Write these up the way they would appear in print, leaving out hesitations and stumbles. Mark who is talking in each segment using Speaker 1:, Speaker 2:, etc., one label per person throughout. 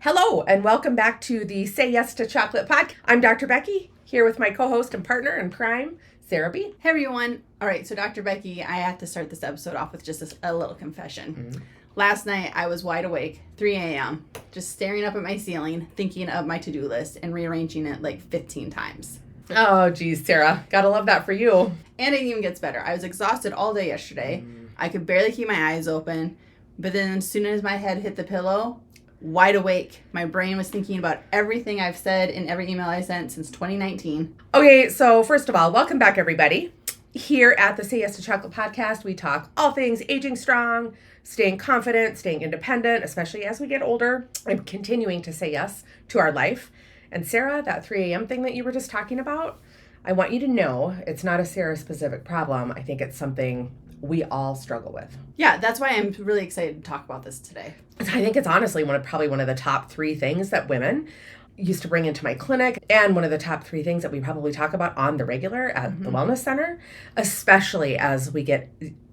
Speaker 1: Hello, and welcome back to the Say Yes to Chocolate podcast. I'm Dr. Becky, here with my co-host and partner in crime, Sara B.
Speaker 2: Hey, everyone. All right, so Dr. Becky, I have to start this episode off with just a little confession.
Speaker 1: Mm-hmm.
Speaker 2: Last night, I was wide awake, 3 a.m., just staring up at my ceiling, thinking of my to-do list and rearranging it like 15 times.
Speaker 1: Oh, geez, Sara. Gotta love that for you.
Speaker 2: And it even gets better. I was exhausted all day yesterday. I could barely keep my eyes open. But then as soon as my head hit the pillow, wide awake, my brain was thinking about everything I've said in every email I sent since 2019.
Speaker 1: Okay, so first of all, welcome back, everybody. Here at the Say Yes to Chocolate podcast, we talk all things aging strong, staying confident, staying independent, especially as we get older, and continuing to say yes to our life. And Sara, that 3 a.m. thing that you were just talking about, I want you to know it's not a Sara-specific problem. I think it's something we all struggle with.
Speaker 2: Yeah, that's why I'm really excited to talk about this today.
Speaker 1: I think it's honestly probably one of the top 3 things that women used to bring into my clinic, and one of the top 3 things that we probably talk about on the regular at the Wellness Center, especially as we get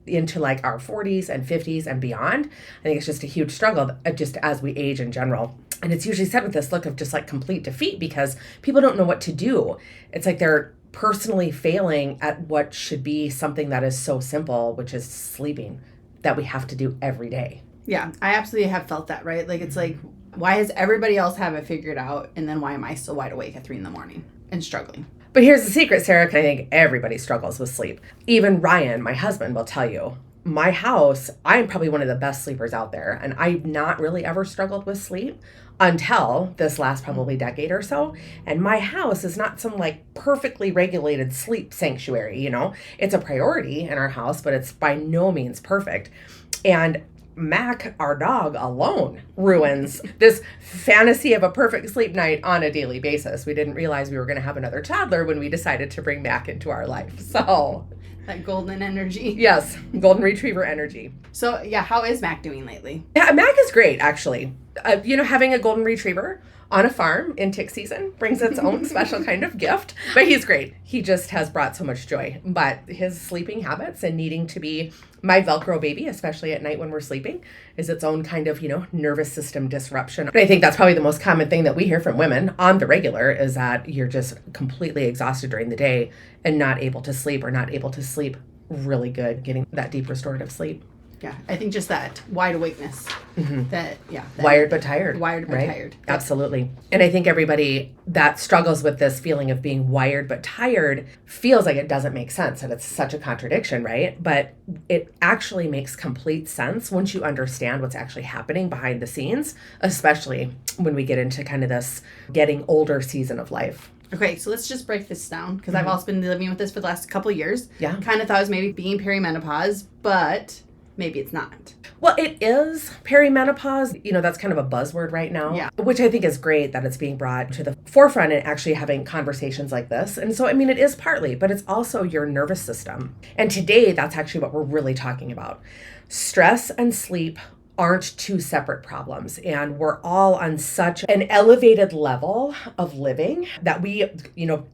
Speaker 1: into like our 40s and 50s and beyond. I think it's just a huge struggle just as we age in general. And it's usually said with this look of just like complete defeat because people don't know what to do. It's like they're personally failing at what should be something that is so simple, which is sleeping, that we have to do every day.
Speaker 2: Yeah, I absolutely have felt that, right? Like, it's like, why has everybody else have it figured out? And then why am I still wide awake at 3 a.m. and struggling?
Speaker 1: But here's the secret, Sara. I think everybody struggles with sleep. Even Ryan, my husband, will tell you, my house, I'm probably one of the best sleepers out there. And I've not really ever struggled with sleep until this last probably decade or so. And my house is not some like perfectly regulated sleep sanctuary, you know. It's a priority in our house, but it's by no means perfect. And Mac, our dog, alone ruins this fantasy of a perfect sleep night on a daily basis. We didn't realize we were going to have another toddler when we decided to bring Mac into our life. So
Speaker 2: that golden energy.
Speaker 1: Yes, golden retriever energy.
Speaker 2: So yeah, how is Mac doing lately?
Speaker 1: Yeah, Mac is great, actually. Having a golden retriever on a farm in tick season brings its own special kind of gift, but he's great. He just has brought so much joy. But his sleeping habits and needing to be my Velcro baby, especially at night when we're sleeping, is its own kind of, nervous system disruption. And I think that's probably the most common thing that we hear from women on the regular is that you're just completely exhausted during the day and not able to sleep or not able to sleep really good, getting that deep restorative sleep.
Speaker 2: Yeah, I think just that wide awakeness.
Speaker 1: Wired but tired.
Speaker 2: Wired but tired. Yep.
Speaker 1: Absolutely. And I think everybody that struggles with this feeling of being wired but tired feels like it doesn't make sense, and it's such a contradiction, right? But it actually makes complete sense once you understand what's actually happening behind the scenes, especially when we get into kind of this getting older season of life.
Speaker 2: Okay, so let's just break this down, because I've also been living with this for the last couple of years.
Speaker 1: Yeah.
Speaker 2: Kind of thought it was maybe being perimenopause, but maybe it's not.
Speaker 1: Well, it is perimenopause. That's kind of a buzzword right now, which I think is great that it's being brought to the forefront and actually having conversations like this. And so, it is partly, but it's also your nervous system. And today, that's actually what we're really talking about. Stress and sleep aren't 2 separate problems. And we're all on such an elevated level of living that we,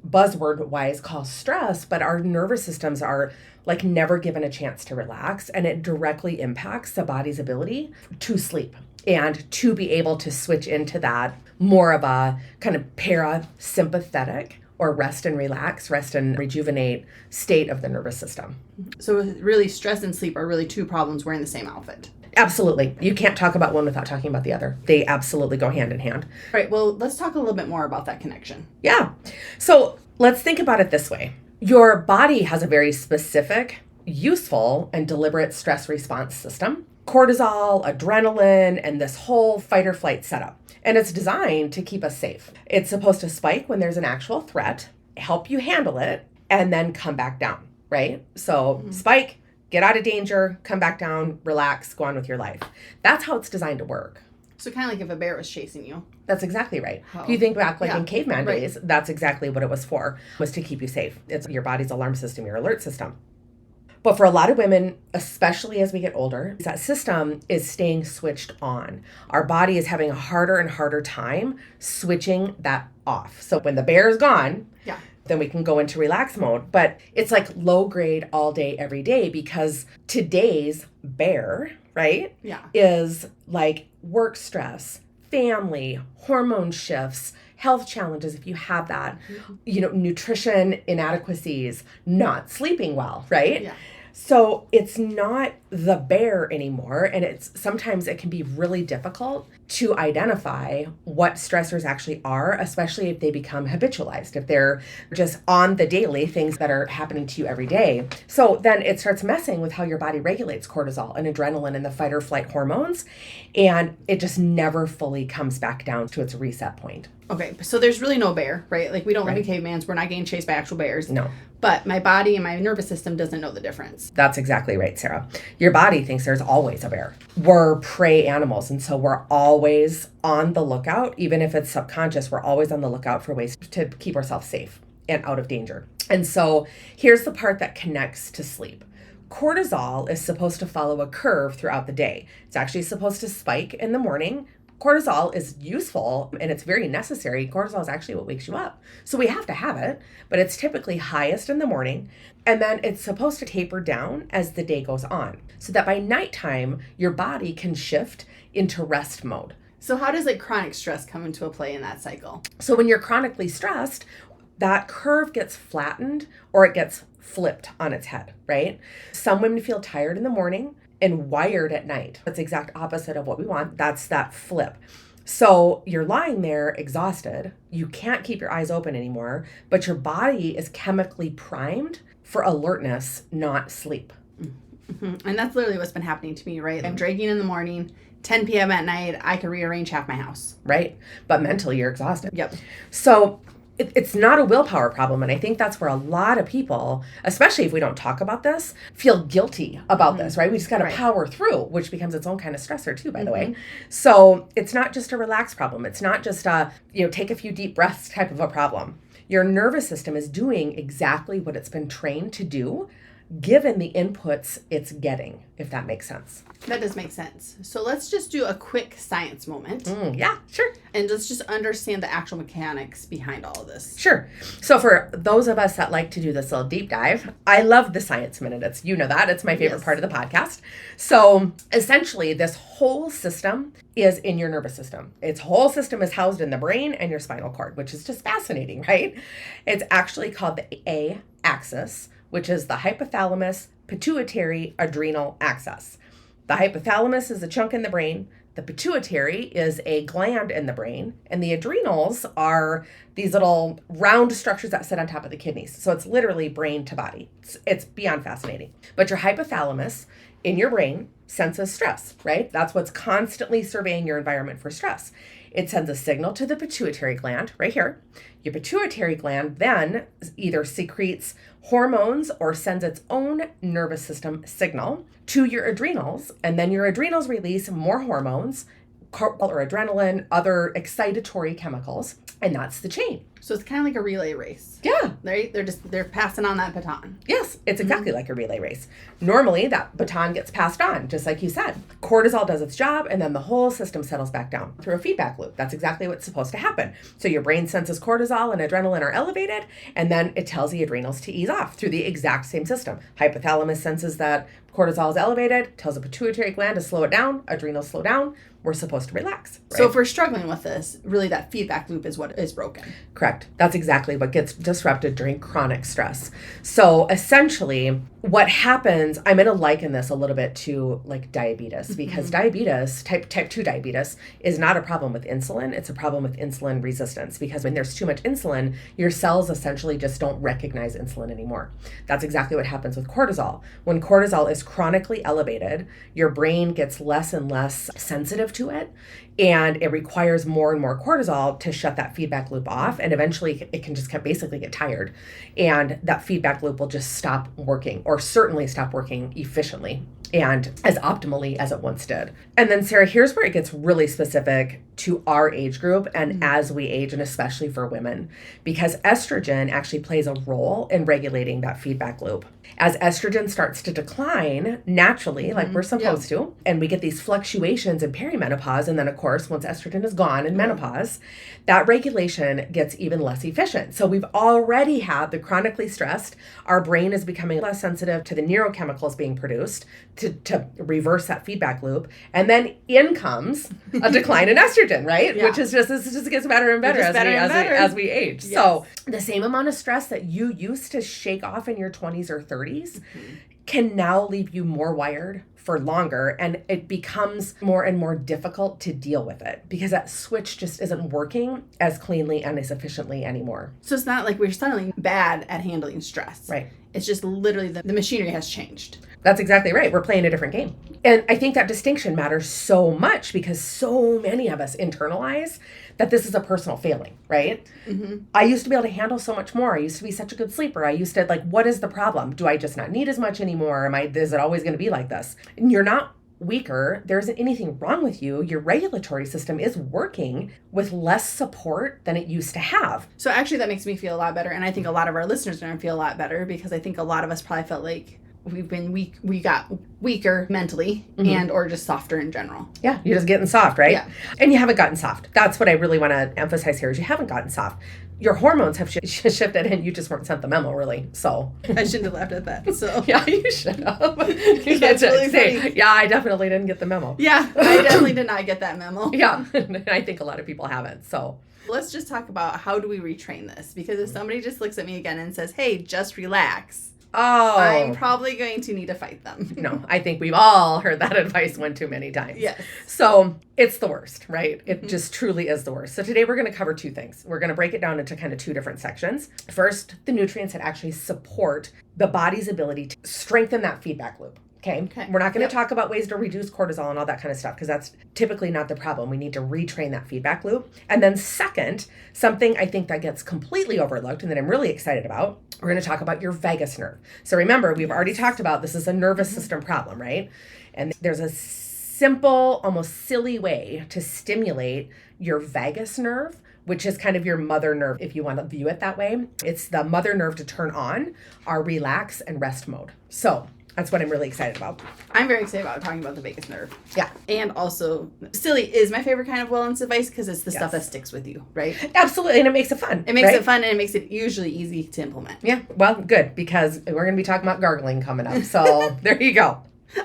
Speaker 1: buzzword wise call stress, but our nervous systems are like never given a chance to relax. And it directly impacts the body's ability to sleep and to be able to switch into that more of a kind of parasympathetic or rest and relax, rest and rejuvenate state of the nervous system.
Speaker 2: So really, stress and sleep are really 2 problems wearing the same outfit.
Speaker 1: Absolutely. You can't talk about one without talking about the other. They absolutely go hand in hand.
Speaker 2: All right. Well, let's talk a little bit more about that connection.
Speaker 1: Yeah. So let's think about it this way. Your body has a very specific, useful, and deliberate stress response system. Cortisol, adrenaline, and this whole fight or flight setup. And it's designed to keep us safe. It's supposed to spike when there's an actual threat, help you handle it, and then come back down, right? So spike, get out of danger, come back down, relax, go on with your life. That's how it's designed to work.
Speaker 2: So kind of like if a bear was chasing you.
Speaker 1: That's exactly right. If you think back in caveman
Speaker 2: right.
Speaker 1: days, that's exactly what it was for, was to keep you safe. It's your body's alarm system, your alert system. But for a lot of women, especially as we get older, that system is staying switched on. Our body is having a harder and harder time switching that off. So when the bear is gone, then we can go into relax mode. But it's like low grade all day, every day, because today's bear, right, is like work stress, family, hormone shifts, health challenges, if you have that, nutrition inadequacies, not sleeping well, right?
Speaker 2: Yeah.
Speaker 1: So it's not the bear anymore. And sometimes it can be really difficult to identify what stressors actually are, especially if they become habitualized, if they're just on the daily things that are happening to you every day. So then it starts messing with how your body regulates cortisol and adrenaline and the fight or flight hormones. And it just never fully comes back down to its reset point.
Speaker 2: Okay, so there's really no bear, right? Like we don't live in cavemans. We're not getting chased by actual bears.
Speaker 1: No.
Speaker 2: But my body and my nervous system doesn't know the difference.
Speaker 1: That's exactly right, Sarah. Your body thinks there's always a bear. We're prey animals, and so we're always on the lookout. Even if it's subconscious, we're always on the lookout for ways to keep ourselves safe and out of danger. And so here's the part that connects to sleep. Cortisol is supposed to follow a curve throughout the day. It's actually supposed to spike in the morning. Cortisol is useful and it's very necessary. Cortisol is actually what wakes you up. So we have to have it, but it's typically highest in the morning. And then it's supposed to taper down as the day goes on so that by nighttime, your body can shift into rest mode.
Speaker 2: So how does chronic stress come into a play in that cycle?
Speaker 1: So when you're chronically stressed, that curve gets flattened or it gets flipped on its head, right? Some women feel tired in the morning and wired at night. That's the exact opposite of what we want. That's that flip. So you're lying there exhausted. You can't keep your eyes open anymore, but your body is chemically primed for alertness, not sleep.
Speaker 2: Mm-hmm. And that's literally what's been happening to me, right? I'm drinking in the morning, 10 p.m. at night, I could rearrange half my house.
Speaker 1: Right. But mentally you're exhausted.
Speaker 2: Yep.
Speaker 1: So it's not a willpower problem. And I think that's where a lot of people, especially if we don't talk about this, feel guilty about this, right? We just got to power through, which becomes its own kind of stressor too, by the way. So it's not just a relax problem. It's not just a, take a few deep breaths type of a problem. Your nervous system is doing exactly what it's been trained to do, given the inputs it's getting, if that makes sense.
Speaker 2: That does make sense. So let's just do a quick science moment.
Speaker 1: Yeah, sure.
Speaker 2: And let's just understand the actual mechanics behind all of this.
Speaker 1: Sure. So for those of us that like to do this little deep dive, I love the science minute. It's my favorite part of the podcast. So essentially this whole system is in your nervous system. Its whole system is housed in the brain and your spinal cord, which is just fascinating, right? It's actually called the A axis, which is the hypothalamus, pituitary, adrenal axis. The hypothalamus is a chunk in the brain. The pituitary is a gland in the brain. And the adrenals are these little round structures that sit on top of the kidneys. So it's literally brain to body. It's beyond fascinating. But your hypothalamus in your brain senses stress, right? That's what's constantly surveying your environment for stress. It sends a signal to the pituitary gland right here. Your pituitary gland then either secretes hormones or sends its own nervous system signal to your adrenals. And then your adrenals release more hormones or adrenaline, other excitatory chemicals. And that's the chain.
Speaker 2: So it's kind of like a relay race.
Speaker 1: Yeah.
Speaker 2: Right? They're passing on that baton.
Speaker 1: Yes, it's exactly like a relay race. Normally, that baton gets passed on, just like you said. Cortisol does its job, and then the whole system settles back down through a feedback loop. That's exactly what's supposed to happen. So your brain senses cortisol and adrenaline are elevated, and then it tells the adrenals to ease off through the exact same system. Hypothalamus senses that cortisol is elevated, tells the pituitary gland to slow it down, adrenals slow down. We're supposed to relax. Right?
Speaker 2: So if we're struggling with this, really that feedback loop is what is broken.
Speaker 1: Correct. That's exactly what gets disrupted during chronic stress. So essentially, what happens, I'm going to liken this a little bit to like diabetes, because diabetes, type 2 diabetes, is not a problem with insulin. It's a problem with insulin resistance, because when there's too much insulin, your cells essentially just don't recognize insulin anymore. That's exactly what happens with cortisol. When cortisol is chronically elevated, your brain gets less and less sensitive to it, and it requires more and more cortisol to shut that feedback loop off, and eventually it can just basically get tired, and that feedback loop will just stop working, or certainly stop working efficiently and as optimally as it once did. And then Sarah, here's where it gets really specific to our age group and as we age, and especially for women, because estrogen actually plays a role in regulating that feedback loop. As estrogen starts to decline naturally, like we're supposed to, and we get these fluctuations in perimenopause, and then of course course, once estrogen is gone in menopause, that regulation gets even less efficient. So we've already had the chronically stressed. Our brain is becoming less sensitive to the neurochemicals being produced to reverse that feedback loop. And then in comes a decline in estrogen, right? Which is just, this just gets better and better as we age. Yes. So the same amount of stress that you used to shake off in your 20s or 30s can now leave you more wired for longer, and it becomes more and more difficult to deal with it because that switch just isn't working as cleanly and as efficiently anymore.
Speaker 2: So it's not like we're suddenly bad at handling stress.
Speaker 1: Right.
Speaker 2: It's just literally the machinery has changed.
Speaker 1: That's exactly right. We're playing a different game. And I think that distinction matters so much because so many of us internalize that this is a personal failing, right? I used to be able to handle so much more. I used to be such a good sleeper. I used to, what is the problem? Do I just not need as much anymore? Is it always going to be like this? And you're not weaker. There isn't anything wrong with you. Your regulatory system is working with less support than it used to have.
Speaker 2: So actually that makes me feel a lot better. And I think a lot of our listeners are going to feel a lot better because I think a lot of us probably felt like we've been weak. We got weaker mentally and or just softer in general.
Speaker 1: Yeah, you're just getting soft, right?
Speaker 2: Yeah.
Speaker 1: And you haven't gotten soft. That's what I really want to emphasize here is you haven't gotten soft. Your hormones have shifted and you just weren't sent the memo, really. So
Speaker 2: I shouldn't have laughed at that. So
Speaker 1: yeah, you should have.
Speaker 2: That's really funny.
Speaker 1: Yeah, I definitely didn't get the memo.
Speaker 2: Yeah, I definitely did not get that memo.
Speaker 1: Yeah, I think a lot of people haven't. So
Speaker 2: let's just talk about how do we retrain this? Because if somebody just looks at me again and says, hey, just relax.
Speaker 1: Oh.
Speaker 2: I'm probably going to need to fight them.
Speaker 1: No, I think we've all heard that advice one too many times.
Speaker 2: Yes.
Speaker 1: So it's the worst, right? It just truly is the worst. So today we're going to cover two things. We're going to break it down into kind of two different sections. First, the nutrients that actually support the body's ability to strengthen that feedback loop. Okay. We're not going to talk about ways to reduce cortisol and all that kind of stuff because that's typically not the problem. We need to retrain that feedback loop. And then second, something I think that gets completely overlooked and that I'm really excited about, we're going to talk about your vagus nerve. So remember, we've already talked about this is a nervous system problem, right? And there's a simple, almost silly way to stimulate your vagus nerve, which is kind of your mother nerve, if you want to view it that way. It's the mother nerve to turn on our relax and rest mode. So that's what I'm really excited about.
Speaker 2: I'm very excited about talking about the vagus nerve.
Speaker 1: Yeah.
Speaker 2: And also, silly is my favorite kind of wellness advice because it's the stuff that sticks with you, right?
Speaker 1: Absolutely. And it makes it fun.
Speaker 2: It makes it fun and it makes it usually easy to implement.
Speaker 1: Yeah. Well, good, because we're going to be talking about gargling coming up. So there you go.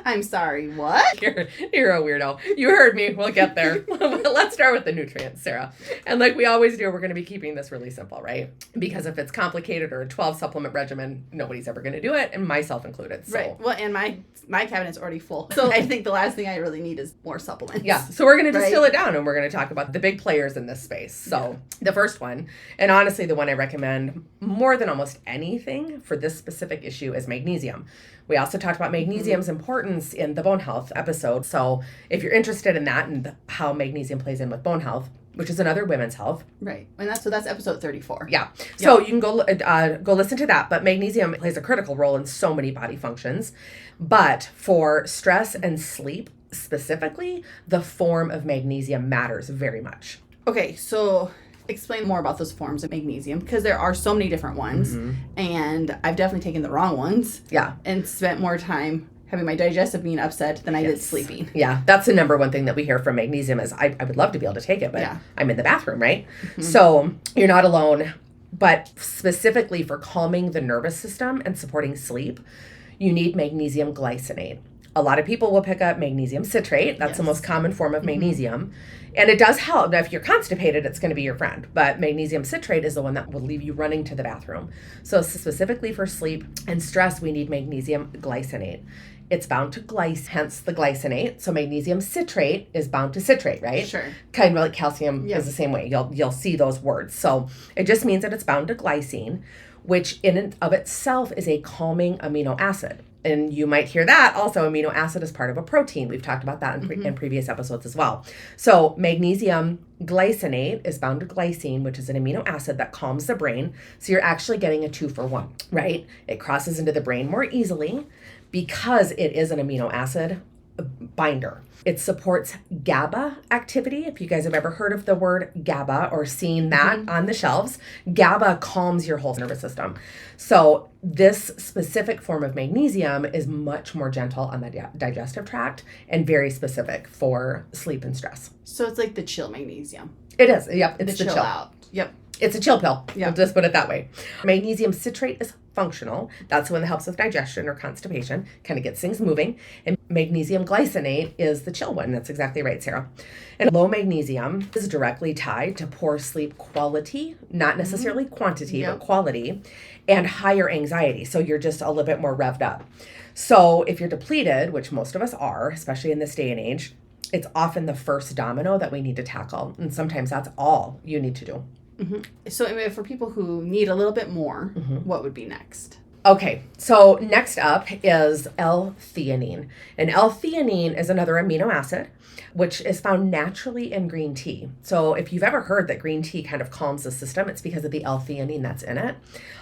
Speaker 2: I'm sorry, what?
Speaker 1: You're a weirdo. You heard me. We'll get there. Let's start with the nutrients, Sarah. And like we always do, we're going to be keeping this really simple, right? Because if it's complicated or a 12 supplement regimen, nobody's ever going to do it, and myself included. So.
Speaker 2: Right. Well, and my cabinet's already full. So I think the last thing I really need is more supplements.
Speaker 1: Yeah. So we're going to distill it down and we're going to talk about the big players in this space. So the first one, and honestly the one I recommend more than almost anything for this specific issue is magnesium. We also talked about magnesium's importance in the bone health episode. So if you're interested in that and how magnesium plays in with bone health, which is another women's health.
Speaker 2: Right. And that's episode 34.
Speaker 1: Yeah. So you can go listen to that. But magnesium plays a critical role in so many body functions. But for stress and sleep specifically, the form of magnesium matters very much.
Speaker 2: Okay. So explain more about those forms of magnesium because there are so many different ones and I've definitely taken the wrong ones.
Speaker 1: Yeah.
Speaker 2: And spent more time having my digestive being upset than I did sleeping.
Speaker 1: Yeah. That's the number one thing that we hear from magnesium is I would love to be able to take it, but I'm in the bathroom, right? So you're not alone. But specifically for calming the nervous system and supporting sleep, you need magnesium glycinate. A lot of people will pick up magnesium citrate. That's the most common form of magnesium. And it does help. Now, if you're constipated, it's going to be your friend. But magnesium citrate is the one that will leave you running to the bathroom. So specifically for sleep and stress, we need magnesium glycinate. It's bound to hence the glycinate. So magnesium citrate is bound to citrate, right?
Speaker 2: Sure.
Speaker 1: Kind of like calcium is the same way. You'll see those words. So it just means that it's bound to glycine, which in and of itself is a calming amino acid. And you might hear that also amino acid is part of a protein. We've talked about that in previous episodes as well. So magnesium glycinate is bound to glycine, which is an amino acid that calms the brain. So you're actually getting a 2-for-1, right? It crosses into the brain more easily because it is an amino acid. binder. It supports GABA activity. If you guys have ever heard of the word GABA or seen that on the shelves, GABA calms your whole nervous system. So this specific form of magnesium is much more gentle on the digestive tract and very specific for sleep and stress.
Speaker 2: So it's like the chill magnesium.
Speaker 1: It is. Yep. It's the
Speaker 2: chill out. Yep.
Speaker 1: It's a chill pill.
Speaker 2: Yeah.
Speaker 1: We'll just put it that way. Magnesium citrate is functional. That's the one that helps with digestion or constipation, kind of gets things moving. And magnesium glycinate is the chill one. That's exactly right, Sarah. And low magnesium is directly tied to poor sleep quality, not necessarily quantity, but quality, and higher anxiety. So you're just a little bit more revved up. So if you're depleted, which most of us are, especially in this day and age, it's often the first domino that we need to tackle. And sometimes that's all you need to do.
Speaker 2: So for people who need a little bit more, what would be next?
Speaker 1: Okay, so next up is L-theanine. And L-theanine is another amino acid, which is found naturally in green tea. So if you've ever heard that green tea kind of calms the system, it's because of the L-theanine that's in it.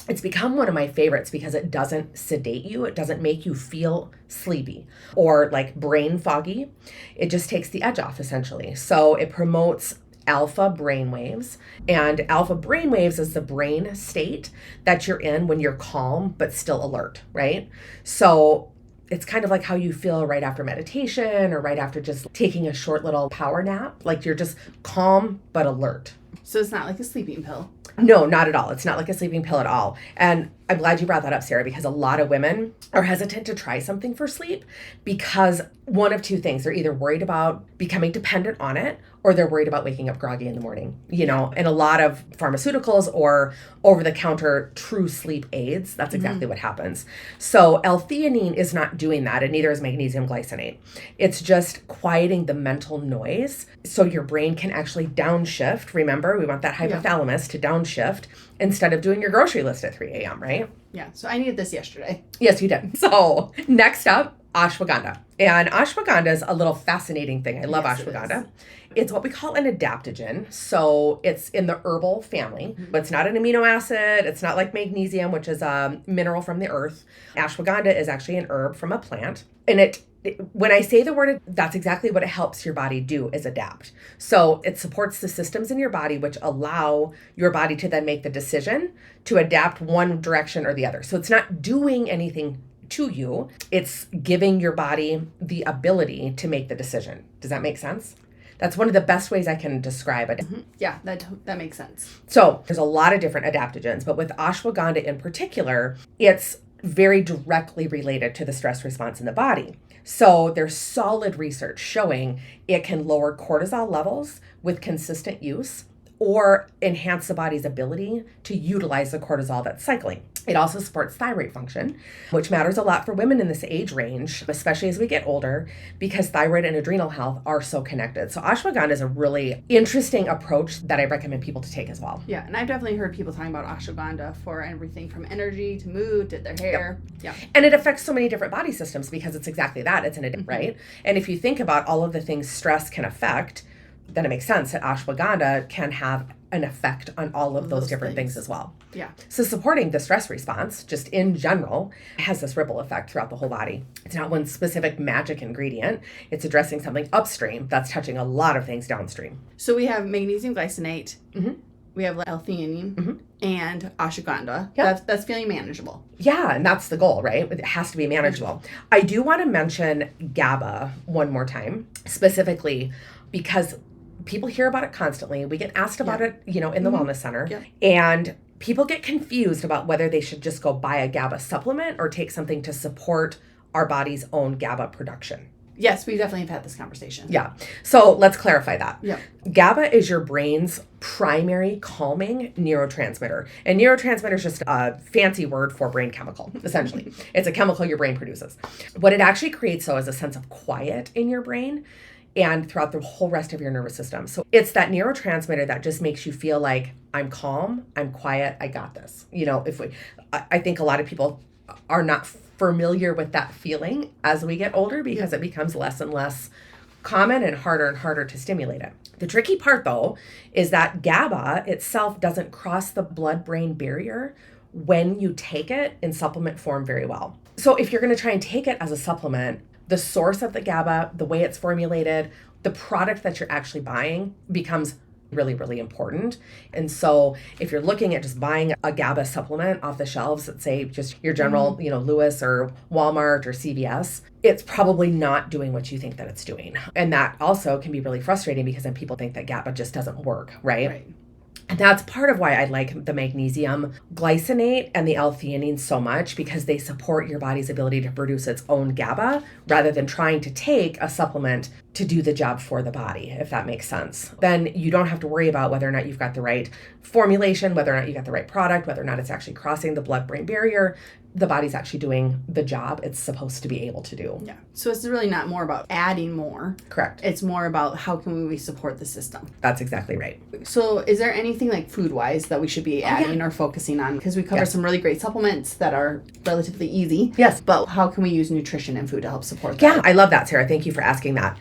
Speaker 1: It's become one of my favorites because it doesn't sedate you. It doesn't make you feel sleepy or like brain foggy. It just takes the edge off, essentially. So it promotes alpha brainwaves, and alpha brainwaves is the brain state that you're in when you're calm but still alert, right? So it's kind of like how you feel right after meditation or right after just taking a short little power nap, like you're just calm but alert.
Speaker 2: So it's not like a sleeping pill.
Speaker 1: No, not at all. It's not like a sleeping pill at all. And I'm glad you brought that up, Sarah, because a lot of women are hesitant to try something for sleep because one of two things. They're either worried about becoming dependent on it or they're worried about waking up groggy in the morning, and a lot of pharmaceuticals or over-the-counter true sleep aids, that's exactly what happens. So L-theanine is not doing that, and neither is magnesium glycinate. It's just quieting the mental noise so your brain can actually downshift. Remember, we want that hypothalamus to downshift instead of doing your grocery list at 3 a.m., right?
Speaker 2: Yeah, so I needed this yesterday.
Speaker 1: Yes, you did. So next up, ashwagandha. And ashwagandha is a little fascinating thing. I love ashwagandha. It's what we call an adaptogen. So it's in the herbal family, but it's not an amino acid. It's not like magnesium, which is a mineral from the earth. Ashwagandha is actually an herb from a plant. And when I say the word, that's exactly what it helps your body do, is adapt. So it supports the systems in your body, which allow your body to then make the decision to adapt one direction or the other. So it's not doing anything to you. It's giving your body the ability to make the decision. Does that make sense? That's one of the best ways I can describe it.
Speaker 2: Yeah, that makes sense.
Speaker 1: So there's a lot of different adaptogens, but with ashwagandha in particular, it's very directly related to the stress response in the body. So there's solid research showing it can lower cortisol levels with consistent use or enhance the body's ability to utilize the cortisol that's cycling. It also supports thyroid function, which matters a lot for women in this age range, especially as we get older, because thyroid and adrenal health are so connected. So ashwagandha is a really interesting approach that I recommend people to take as well.
Speaker 2: Yeah, and I've definitely heard people talking about ashwagandha for everything from energy to mood to their hair.
Speaker 1: Yep. Yeah. And it affects so many different body systems because it's exactly that. It's an addiction, right? And if you think about all of the things stress can affect, then it makes sense that ashwagandha can have an effect on all of those different things as well.
Speaker 2: Yeah.
Speaker 1: So supporting the stress response, just in general, has this ripple effect throughout the whole body. It's not one specific magic ingredient. It's addressing something upstream that's touching a lot of things downstream.
Speaker 2: So we have magnesium glycinate. We have L-theanine and ashwagandha.
Speaker 1: Yeah.
Speaker 2: That's feeling manageable.
Speaker 1: Yeah, and that's the goal, right? It has to be manageable. I do want to mention GABA one more time, specifically because people hear about it constantly. We get asked about it, in the wellness center. Yeah. And people get confused about whether they should just go buy a GABA supplement or take something to support our body's own GABA production.
Speaker 2: Yes, we definitely have had this conversation.
Speaker 1: Yeah. So let's clarify that.
Speaker 2: Yeah.
Speaker 1: GABA is your brain's primary calming neurotransmitter. And neurotransmitter is just a fancy word for brain chemical, essentially. It's a chemical your brain produces. What it actually creates, though, is a sense of quiet in your brain and throughout the whole rest of your nervous system. So it's that neurotransmitter that just makes you feel like I'm calm, I'm quiet, I got this. I think a lot of people are not familiar with that feeling as we get older because it becomes less and less common and harder to stimulate it. The tricky part, though, is that GABA itself doesn't cross the blood-brain barrier when you take it in supplement form very well. So if you're going to try and take it as a supplement, the source of the GABA, the way it's formulated, the product that you're actually buying becomes really, really important. And so if you're looking at just buying a GABA supplement off the shelves, let's say just your general, Lewis or Walmart or CVS, it's probably not doing what you think that it's doing. And that also can be really frustrating because then people think that GABA just doesn't work, right? And that's part of why I like the magnesium glycinate and the L-theanine so much, because they support your body's ability to produce its own GABA rather than trying to take a supplement to do the job for the body, if that makes sense. Then you don't have to worry about whether or not you've got the right formulation, whether or not you got the right product, whether or not it's actually crossing the blood-brain barrier. The body's actually doing the job it's supposed to be able to do.
Speaker 2: Yeah. So it's really not more about adding more.
Speaker 1: Correct.
Speaker 2: It's more about how can we support the system.
Speaker 1: That's exactly right.
Speaker 2: So is there anything like food-wise that we should be adding or focusing on? Because we cover some really great supplements that are relatively easy.
Speaker 1: Yes.
Speaker 2: But how can we use nutrition and food to help support that?
Speaker 1: Yeah, I love that, Sarah. Thank you for asking that.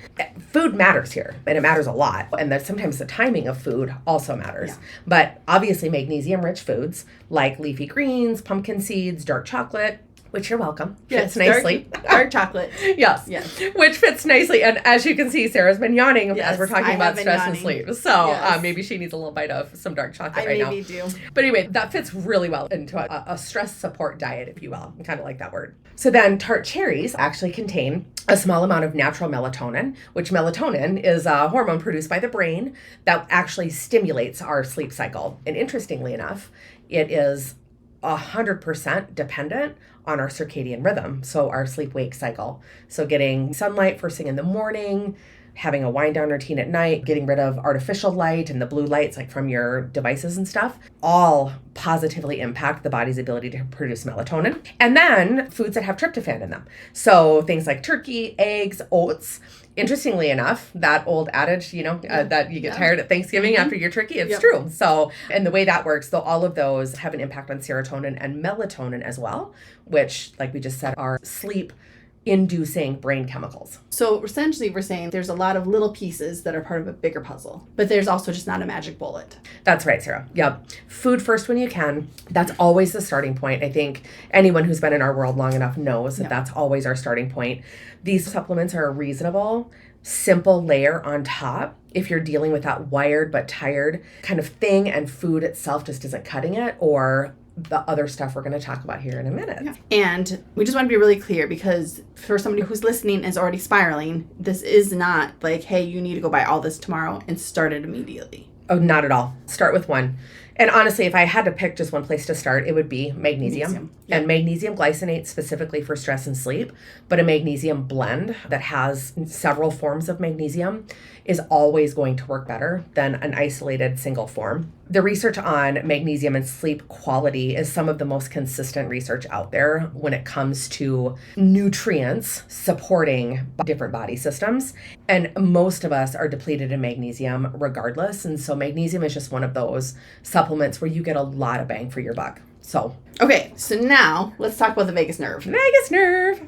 Speaker 1: Food matters here, and it matters a lot. And that sometimes the timing of food also matters. Yeah. But obviously magnesium-rich foods like leafy greens, pumpkin seeds, dark chocolate, which you're welcome.
Speaker 2: Yes,
Speaker 1: fits nicely.
Speaker 2: Dark chocolate.
Speaker 1: Yes. Which fits nicely. And as you can see, Sarah's been yawning as we're talking about stress and sleep. So maybe she needs a little bite of some dark chocolate right now. I maybe do. But anyway, that fits really well into a stress support diet, if you will. I kind of like that word. So then tart cherries actually contain a small amount of natural melatonin, which melatonin is a hormone produced by the brain that actually stimulates our sleep cycle. And interestingly enough, it is 100% dependent on our circadian rhythm, so our sleep-wake cycle. So getting sunlight first thing in the morning, having a wind-down routine at night, getting rid of artificial light and the blue lights like from your devices and stuff, all positively impact the body's ability to produce melatonin. And then foods that have tryptophan in them. So things like turkey, eggs, oats. Interestingly enough, that old adage, that you get tired at Thanksgiving after your turkey, it's true. So, and the way that works, though, all of those have an impact on serotonin and melatonin as well, which, like we just said, are sleep-inducing brain chemicals.
Speaker 2: So essentially, we're saying there's a lot of little pieces that are part of a bigger puzzle, but there's also just not a magic bullet.
Speaker 1: That's right, Sarah. Yep. Food first when you can. That's always the starting point. I think anyone who's been in our world long enough knows that that's always our starting point. These supplements are a reasonable, simple layer on top if you're dealing with that wired but tired kind of thing and food itself just isn't cutting it, or the other stuff we're going to talk about here in a minute.
Speaker 2: Yeah. And we just want to be really clear, because for somebody who's listening and is already spiraling, this is not like, hey, you need to go buy all this tomorrow and start it immediately.
Speaker 1: Oh, not at all. Start with one. And honestly, if I had to pick just one place to start, it would be magnesium. And magnesium glycinate specifically for stress and sleep, but a magnesium blend that has several forms of magnesium is always going to work better than an isolated single form. The research on magnesium and sleep quality is some of the most consistent research out there when it comes to nutrients supporting different body systems. And most of us are depleted in magnesium regardless. And so magnesium is just one of those supplements where you get a lot of bang for your buck. So,
Speaker 2: okay, so now let's talk about the vagus nerve.
Speaker 1: Vagus nerve.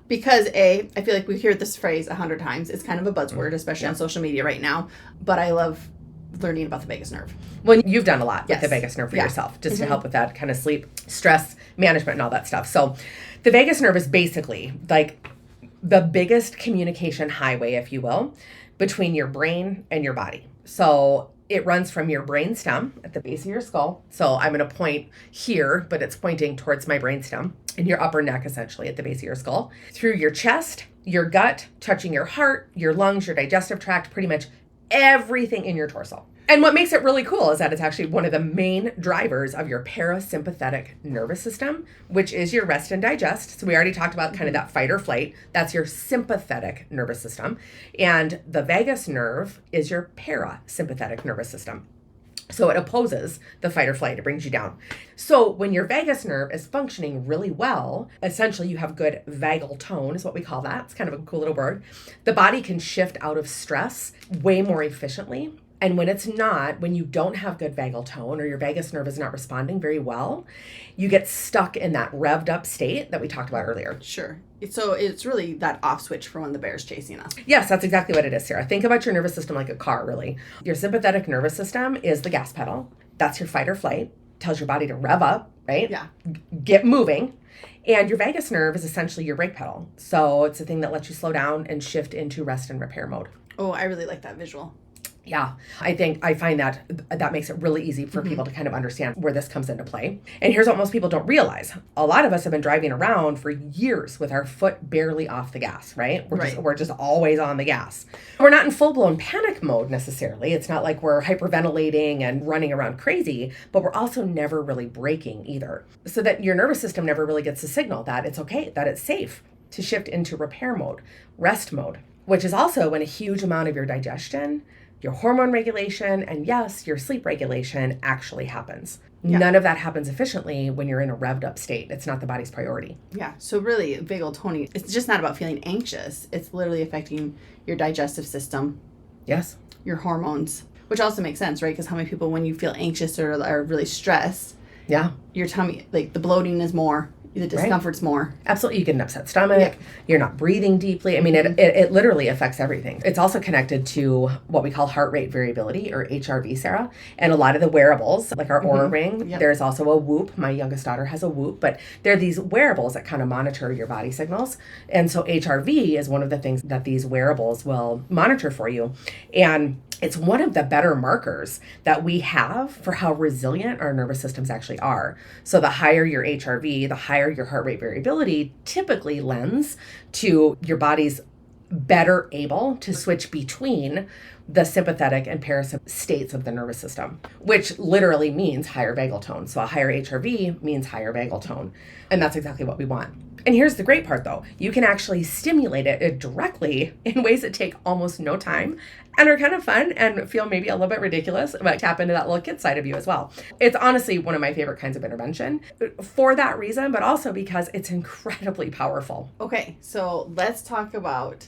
Speaker 2: Because I feel like we hear this phrase 100 times. It's kind of a buzzword, especially on social media right now. But I love learning about the vagus nerve.
Speaker 1: Well, you've done a lot with the vagus nerve for yourself, just to help with that kind of sleep, stress management, and all that stuff. So the vagus nerve is basically like the biggest communication highway, if you will, between your brain and your body. So it runs from your brainstem at the base of your skull. So I'm going to point here, but it's pointing towards my brainstem in your upper neck, essentially at the base of your skull, through your chest, your gut, touching your heart, your lungs, your digestive tract, pretty much everything in your torso. And what makes it really cool is that it's actually one of the main drivers of your parasympathetic nervous system, which is your rest and digest. So we already talked about kind of that fight or flight. That's your sympathetic nervous system. And the vagus nerve is your parasympathetic nervous system. So it opposes the fight or flight. It brings you down. So when your vagus nerve is functioning really well, essentially you have good vagal tone is what we call that. It's kind of a cool little word. The body can shift out of stress way more efficiently. And when it's not, when you don't have good vagal tone or your vagus nerve is not responding very well, you get stuck in that revved up state that we talked about earlier.
Speaker 2: Sure. So it's really that off switch for when the bear's chasing us.
Speaker 1: Yes, that's exactly what it is, Sarah. Think about your nervous system like a car, really. Your sympathetic nervous system is the gas pedal. That's your fight or flight tells your body to rev up, right?
Speaker 2: Yeah.
Speaker 1: Get moving. And your vagus nerve is essentially your brake pedal. So it's the thing that lets you slow down and shift into rest and repair mode.
Speaker 2: Oh, I really like that visual.
Speaker 1: Yeah, I find that makes it really easy for people to kind of understand where this comes into play. And here's what most people don't realize. A lot of us have been driving around for years with our foot barely off the gas, right? We're just always on the gas. We're not in full-blown panic mode necessarily. It's not like we're hyperventilating and running around crazy, but we're also never really braking either. So that your nervous system never really gets the signal that it's okay, that it's safe to shift into repair mode, rest mode, which is also when a huge amount of your digestion, your hormone regulation, and yes, your sleep regulation actually happens. Yeah. None of that happens efficiently when you're in a revved up state. It's not the body's priority.
Speaker 2: Yeah. So really, vagal toning, it's just not about feeling anxious. It's literally affecting your digestive system.
Speaker 1: Yes.
Speaker 2: Your hormones, which also makes sense, right? Because how many people, when you feel anxious or are really stressed, your tummy, like the bloating is more. The discomfort's more.
Speaker 1: Absolutely. You get an upset stomach. Yeah. You're not breathing deeply. I mean, it literally affects everything. It's also connected to what we call heart rate variability, or HRV, Sarah. And a lot of the wearables, like our Oura Ring, there's also a Whoop. My youngest daughter has a Whoop. But there are these wearables that kind of monitor your body signals. And so HRV is one of the things that these wearables will monitor for you. And it's one of the better markers that we have for how resilient our nervous systems actually are. So the higher your HRV, the higher your heart rate variability typically lends to your body's better able to switch between the sympathetic and parasympathetic states of the nervous system, which literally means higher vagal tone. So a higher HRV means higher vagal tone. And that's exactly what we want. And here's the great part though. You can actually stimulate it directly in ways that take almost no time and are kind of fun and feel maybe a little bit ridiculous, but tap into that little kid side of you as well. It's honestly one of my favorite kinds of intervention for that reason, but also because it's incredibly powerful.
Speaker 2: Okay, so let's talk about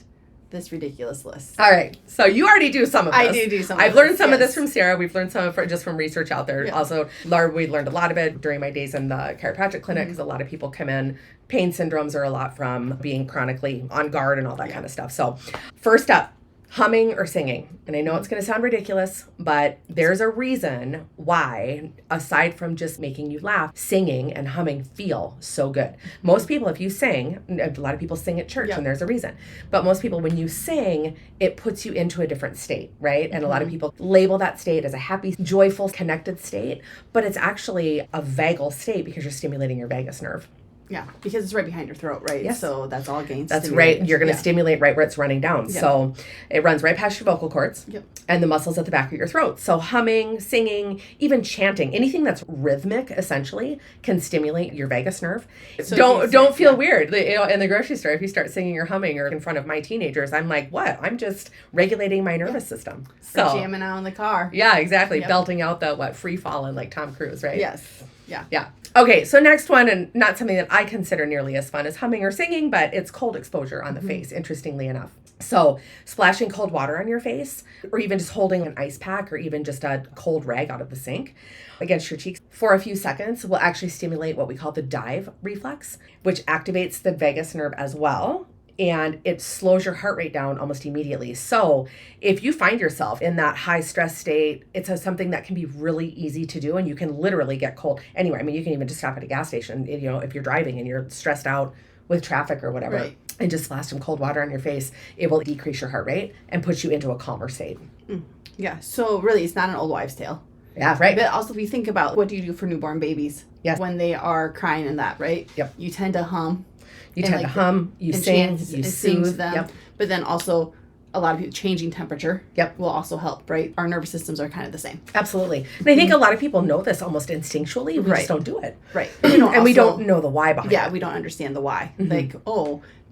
Speaker 2: this ridiculous list.
Speaker 1: All right. So you already do some of this.
Speaker 2: I do some of this.
Speaker 1: I've learned some of this from Sarah. We've learned some of it just from research out there.
Speaker 2: Yeah.
Speaker 1: Also, we learned a lot of it during my days in the chiropractic clinic because a lot of people come in. Pain syndromes are a lot from being chronically on guard and all that kind of stuff. So first up, humming or singing. And I know it's going to sound ridiculous, but there's a reason why, aside from just making you laugh, singing and humming feel so good. Most people, if you sing, a lot of people sing at church and there's a reason. But most people, when you sing, it puts you into a different state, right? And a lot of people label that state as a happy, joyful, connected state, but it's actually a vagal state because you're stimulating your vagus nerve.
Speaker 2: Yeah, because it's right behind your throat, right?
Speaker 1: Yes.
Speaker 2: So that's all gain.
Speaker 1: That's right. You're going to stimulate right where it's running down.
Speaker 2: Yeah.
Speaker 1: So it runs right past your vocal cords and the muscles at the back of your throat. So humming, singing, even chanting, anything that's rhythmic essentially can stimulate your vagus nerve. So don't feel weird. In the grocery store, if you start singing or humming or in front of my teenagers, I'm like, what? I'm just regulating my nervous system.
Speaker 2: So jamming out in the car.
Speaker 1: Yeah, exactly. Belting out the free falling like Tom Cruise, right?
Speaker 2: Yes. Yeah.
Speaker 1: Yeah. Okay, so next one, and not something that I consider nearly as fun as humming or singing, but it's cold exposure on the face, interestingly enough. So splashing cold water on your face, or even just holding an ice pack, or even just a cold rag out of the sink against your cheeks for a few seconds will actually stimulate what we call the dive reflex, which activates the vagus nerve as well. And it slows your heart rate down almost immediately. So if you find yourself in that high stress state, it's something that can be really easy to do. And you can literally get cold anywhere. I mean, you can even just stop at a gas station, if you're driving and you're stressed out with traffic or whatever,
Speaker 2: right,
Speaker 1: and just splash some cold water on your face. It will decrease your heart rate and put you into a calmer state.
Speaker 2: Yeah. So really, it's not an old wives' tale.
Speaker 1: Yeah, right.
Speaker 2: But also, if you think about what do you do for newborn babies when they are crying and that, right?
Speaker 1: Yep.
Speaker 2: You tend to hum.
Speaker 1: You tend to hum, you sing, you soothe
Speaker 2: them.
Speaker 1: Yep.
Speaker 2: But then also, a lot of people changing temperature will also help, right? Our nervous systems are kind of the same.
Speaker 1: Absolutely. And I think a lot of people know this almost instinctually. We just don't do it.
Speaker 2: Right.
Speaker 1: We don't know the why behind it.
Speaker 2: Yeah, we don't understand the why. Like,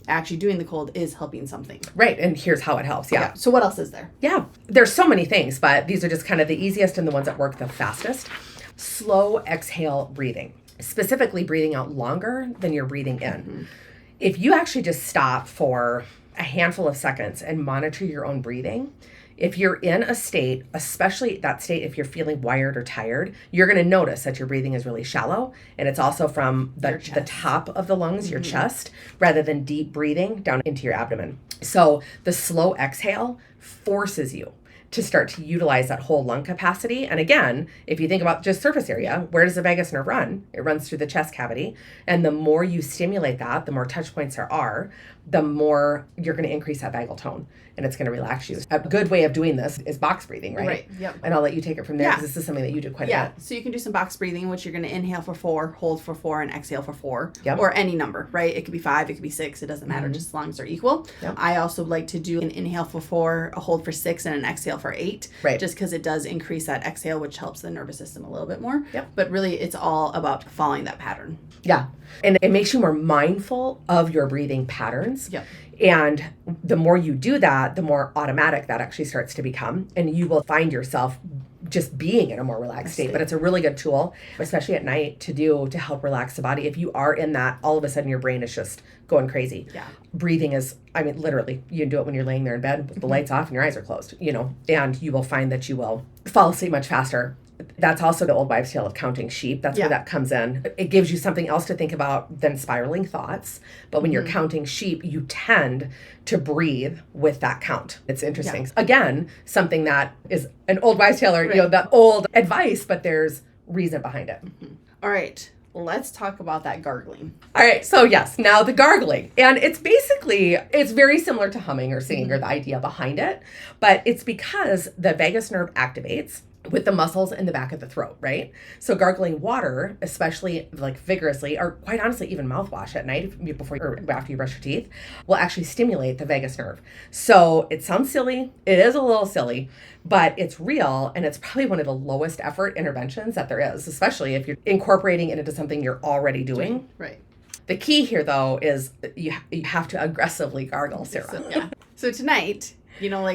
Speaker 2: actually doing the cold is helping something.
Speaker 1: Right, and here's how it helps. Yeah.
Speaker 2: So what else is there?
Speaker 1: Yeah, there's so many things, but these are just kind of the easiest and the ones that work the fastest. Slow exhale breathing. Specifically breathing out longer than you're breathing in. If you actually just stop for a handful of seconds and monitor your own breathing, if you're in a state, especially that state if you're feeling wired or tired, you're going to notice that your breathing is really shallow. And it's also from the top of the lungs, your chest, rather than deep breathing down into your abdomen. So the slow exhale forces you to start to utilize that whole lung capacity. And again, if you think about just surface area, where does the vagus nerve run? It runs through the chest cavity. And the more you stimulate that, the more touch points there are, the more you're going to increase that vagal tone, and it's going to relax you. A good way of doing this is box breathing, right?
Speaker 2: Right, yep.
Speaker 1: And I'll let you take it from there, because this is something that you do quite a bit.
Speaker 2: Yeah, so you can do some box breathing, which you're going to inhale for 4, hold for 4, and exhale for 4.
Speaker 1: Yep.
Speaker 2: Or any number, right? It could be 5, it could be 6, it doesn't matter, just as long as they're equal.
Speaker 1: Yep.
Speaker 2: I also like to do an inhale for 4, a hold for 6, and an exhale for 8.
Speaker 1: Right.
Speaker 2: Just because it does increase that exhale, which helps the nervous system a little bit more.
Speaker 1: Yep.
Speaker 2: But really, it's all about following that pattern.
Speaker 1: Yeah. And it makes you more mindful of your breathing patterns.
Speaker 2: Yep.
Speaker 1: And the more you do that, the more automatic that actually starts to become. And you will find yourself just being in a more relaxed state. But it's a really good tool, especially at night, to help relax the body. If you are in that, all of a sudden your brain is just going crazy.
Speaker 2: Yeah.
Speaker 1: Breathing is, literally, you can do it when you're laying there in bed with the lights off and your eyes are closed, and you will find that you will fall asleep much faster. That's also the old wives' tale of counting sheep. That's where that comes in. It gives you something else to think about than spiraling thoughts. But when you're counting sheep, you tend to breathe with that count. It's interesting. Yeah. Again, something that is an old wives' tale, or the old advice, but there's reason behind it.
Speaker 2: All right. Let's talk about that gargling.
Speaker 1: All right. So yes, now the gargling. And it's very similar to humming or singing, or the idea behind it. But it's because the vagus nerve activates with the muscles in the back of the throat, right? So gargling water, especially like vigorously, or quite honestly, even mouthwash at night before or after you brush your teeth, will actually stimulate the vagus nerve. So it sounds silly. It is a little silly, but it's real, and it's probably one of the lowest effort interventions that there is, especially if you're incorporating it into something you're already doing.
Speaker 2: Right.
Speaker 1: The key here, though, is you have to aggressively gargle, Sarah.
Speaker 2: So tonight,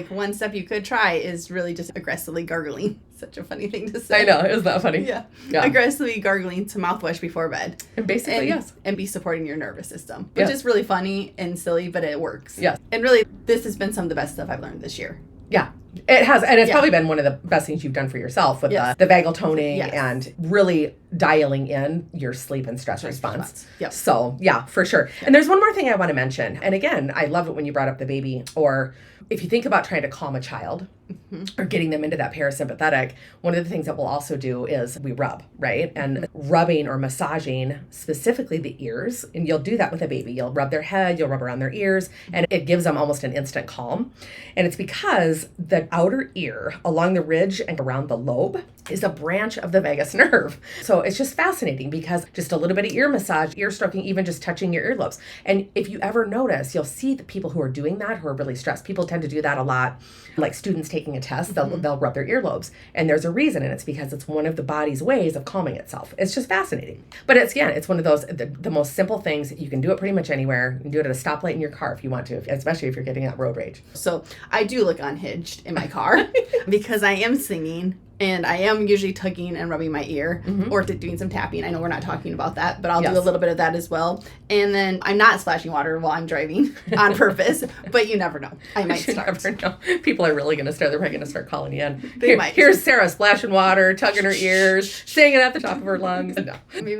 Speaker 2: one step you could try is really just aggressively gargling. Such a funny thing to say.
Speaker 1: I know. Isn't that funny?
Speaker 2: Yeah. Aggressively gargling to mouthwash before bed.
Speaker 1: And basically, yes.
Speaker 2: And be supporting your nervous system, which is really funny and silly, but it works.
Speaker 1: Yes.
Speaker 2: And really, this has been some of the best stuff I've learned this year.
Speaker 1: Yeah. It has. And it's probably been one of the best things you've done for yourself with the vagal toning and really dialing in your sleep and stress response.
Speaker 2: Yep.
Speaker 1: So, yeah, for sure. Yep. And there's one more thing I want to mention. And again, I love it when you brought up the baby, or if you think about trying to calm a child or getting them into that parasympathetic, one of the things that we'll also do is we rub, right? And rubbing or massaging specifically the ears, and you'll do that with a baby. You'll rub their head, you'll rub around their ears, and it gives them almost an instant calm. And it's because the outer ear along the ridge and around the lobe is a branch of the vagus nerve. So it's just fascinating, because just a little bit of ear massage, ear stroking, even just touching your earlobes. And if you ever notice, you'll see the people who are doing that, who are really stressed. People tend to do that a lot. Like students taking a test, they'll rub their earlobes. And there's a reason, and it's because it's one of the body's ways of calming itself. It's just fascinating. But it's one of those, the most simple things. You can do it pretty much anywhere. You can do it at a stoplight in your car if you want to, especially if you're getting that road rage.
Speaker 2: So I do look unhinged in my car because I am singing. And I am usually tugging and rubbing my ear or doing some tapping. I know we're not talking about that, but I'll do a little bit of that as well. And then I'm not splashing water while I'm driving on purpose, but you never know. I might start.
Speaker 1: You never know. People are really going to start. They're probably going to start calling you in.
Speaker 2: They might.
Speaker 1: Here's Sarah splashing water, tugging her ears, singing at the top of her lungs. No.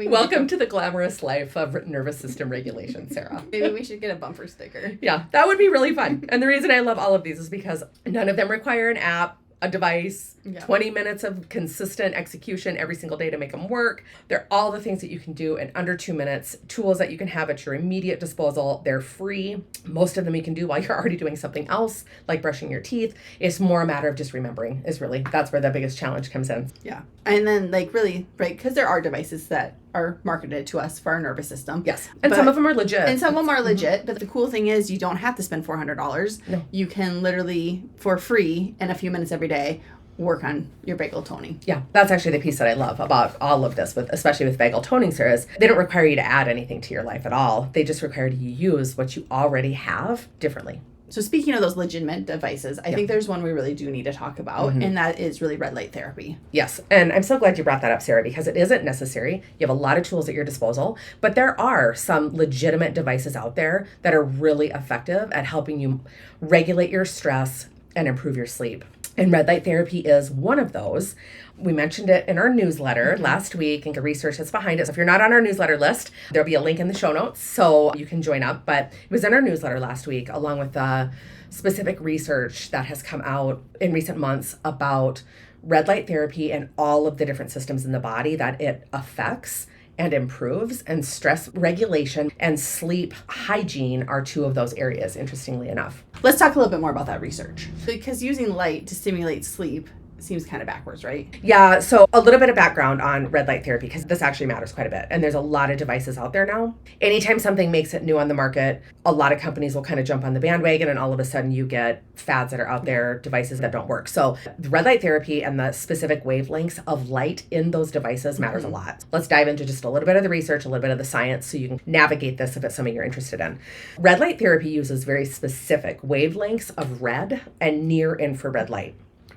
Speaker 1: Welcome to the glamorous life of nervous system regulation, Sarah.
Speaker 2: Maybe we should get a bumper sticker.
Speaker 1: Yeah, that would be really fun. And the reason I love all of these is because none of them require an app, a device, 20 minutes of consistent execution every single day to make them work. They're all the things that you can do in under 2 minutes, tools that you can have at your immediate disposal. They're free. Most of them you can do while you're already doing something else, like brushing your teeth. It's more a matter of just remembering, that's where the biggest challenge comes in.
Speaker 2: Yeah. And then really, right, because there are devices that are marketed to us for our nervous system.
Speaker 1: Yes. And some of them are legit.
Speaker 2: And some of them are legit. But the cool thing is you don't have to spend $400.
Speaker 1: No.
Speaker 2: You can literally, for free, in a few minutes every day, work on your vagal toning.
Speaker 1: Yeah, that's actually the piece that I love about all of this, especially with vagal toning, Sarah, is they don't require you to add anything to your life at all. They just require you to use what you already have differently.
Speaker 2: So speaking of those legitimate devices, I think there's one we really do need to talk about, and that is really red light therapy.
Speaker 1: Yes, and I'm so glad you brought that up, Sarah, because it isn't necessary. You have a lot of tools at your disposal, but there are some legitimate devices out there that are really effective at helping you regulate your stress and improve your sleep. And red light therapy is one of those. We mentioned it in our newsletter last week, and the research that's behind it. So if you're not on our newsletter list, there'll be a link in the show notes so you can join up. But it was in our newsletter last week, along with the specific research that has come out in recent months about red light therapy and all of the different systems in the body that it affects and improves, and stress regulation and sleep hygiene are two of those areas, interestingly enough.
Speaker 2: Let's talk a little bit more about that research. Because using light to stimulate sleep seems kind of backwards, right?
Speaker 1: Yeah, so a little bit of background on red light therapy, because this actually matters quite a bit. And there's a lot of devices out there now. Anytime something makes it new on the market, a lot of companies will kind of jump on the bandwagon, and all of a sudden you get fads that are out there, devices that don't work. So the red light therapy and the specific wavelengths of light in those devices matters a lot. Let's dive into just a little bit of the research, a little bit of the science, so you can navigate this if it's something you're interested in. Red light therapy uses very specific wavelengths of red and near infrared light.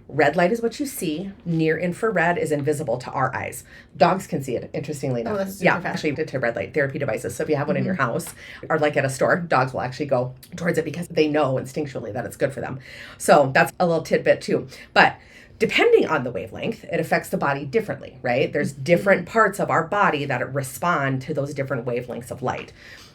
Speaker 1: Red light is what you see. Near infrared is invisible to our eyes. Dogs can see it, interestingly enough.
Speaker 2: Oh, that's super
Speaker 1: yeah,
Speaker 2: fast.
Speaker 1: actually to red light therapy devices. So if you have one in your house or like at a store, dogs will actually go towards it because they know instinctually that it's good for them. So that's a little tidbit too. But depending on the wavelength, it affects the body differently, right? There's different parts of our body that respond to those different wavelengths of light.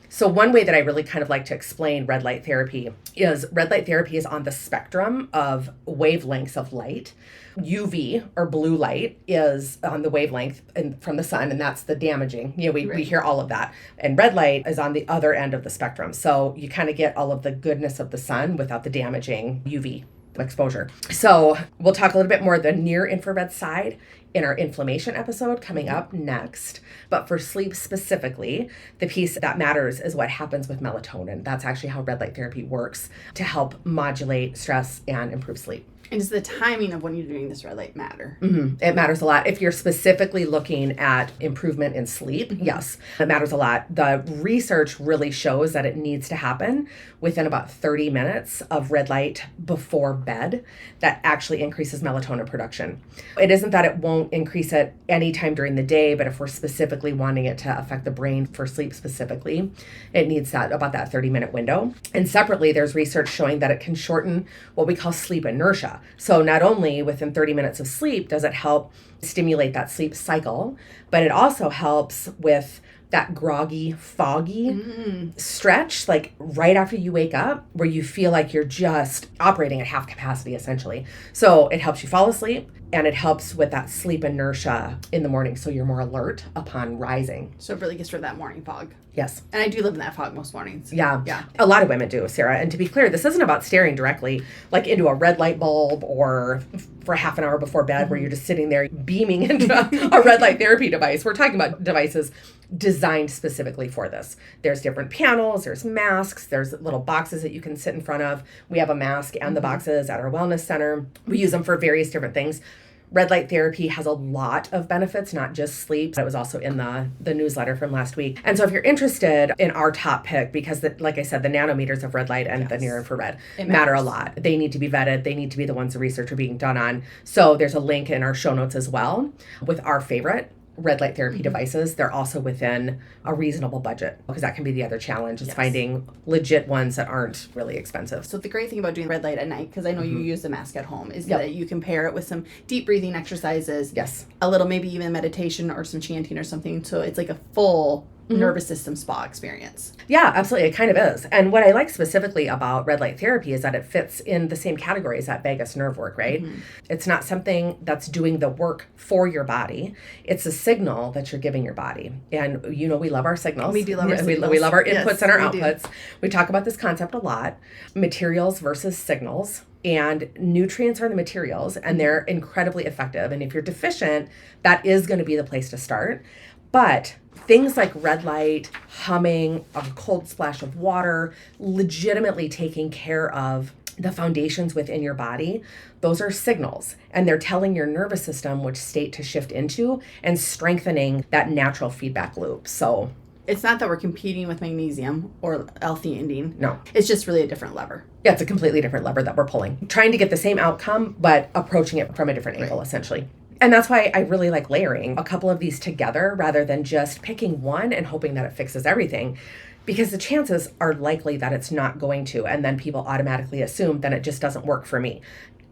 Speaker 1: So one way that I really kind of like to explain red light therapy is on the spectrum of wavelengths of light. UV or blue light is on the wavelength from the sun, and that's the damaging. We hear all of that. And red light is on the other end of the spectrum. So you kind of get all of the goodness of the sun without the damaging UV exposure. So we'll talk a little bit more the near infrared side in our inflammation episode coming up next. But for sleep specifically, the piece that matters is what happens with melatonin. That's actually how red light therapy works to help modulate stress and improve sleep.
Speaker 2: And does the timing of when you're doing this red light matter?
Speaker 1: It matters a lot. If you're specifically looking at improvement in sleep, yes, it matters a lot. The research really shows that it needs to happen within about 30 minutes of red light before bed. That actually increases melatonin production. It isn't that it won't increase it anytime during the day, but if we're specifically wanting it to affect the brain for sleep specifically, it needs about that 30-minute window. And separately, there's research showing that it can shorten what we call sleep inertia. So not only within 30 minutes of sleep does it help stimulate that sleep cycle, but it also helps with that groggy, foggy stretch, like right after you wake up, where you feel like you're just operating at half capacity, essentially. So it helps you fall asleep, and it helps with that sleep inertia in the morning, so you're more alert upon rising.
Speaker 2: So it really gets rid of that morning fog.
Speaker 1: Yes.
Speaker 2: And I do live in that fog most mornings.
Speaker 1: Yeah. A lot of women do, Sarah. And to be clear, this isn't about staring directly like into a red light bulb or for half an hour before bed where you're just sitting there beaming into a red light therapy device. We're talking about devices designed specifically for this. There's different panels, there's masks, there's little boxes that you can sit in front of. We have a mask and the boxes at our wellness center. We use them for various different things. Red light therapy has a lot of benefits, not just sleep. That was also in the newsletter from last week. And so if you're interested in our top pick, because like I said, the nanometers of red light and the near infrared matter a lot. They need to be vetted. They need to be the ones the research are being done on. So there's a link in our show notes as well with our favorite red light therapy devices. They're also within a reasonable budget, because that can be the other challenge is finding legit ones that aren't really expensive.
Speaker 2: So the great thing about doing red light at night, because I know you use the mask at home, is that you can pair it with some deep breathing exercises.
Speaker 1: Yes.
Speaker 2: A little, maybe even meditation or some chanting or something. So it's like a full nervous system spa experience.
Speaker 1: Yeah, absolutely. It kind of is. And what I like specifically about red light therapy is that it fits in the same category as that vagus nerve work, right? It's not something that's doing the work for your body. It's a signal that you're giving your body. And we love our signals.
Speaker 2: We do love our signals.
Speaker 1: We love our inputs and our
Speaker 2: we
Speaker 1: outputs. Do. We talk about this concept a lot. Materials versus signals. And nutrients are the materials, and they're incredibly effective. And if you're deficient, that is going to be the place to start. But things like red light, humming, a cold splash of water, legitimately taking care of the foundations within your body, those are signals. And they're telling your nervous system which state to shift into and strengthening that natural feedback loop. So
Speaker 2: it's not that we're competing with magnesium or L-theanine.
Speaker 1: No.
Speaker 2: It's just really a different lever.
Speaker 1: Yeah, it's a completely different lever that we're pulling. Trying to get the same outcome, but approaching it from a different angle, essentially. And that's why I really like layering a couple of these together rather than just picking one and hoping that it fixes everything, because the chances are likely that it's not going to, and then people automatically assume that it just doesn't work for me.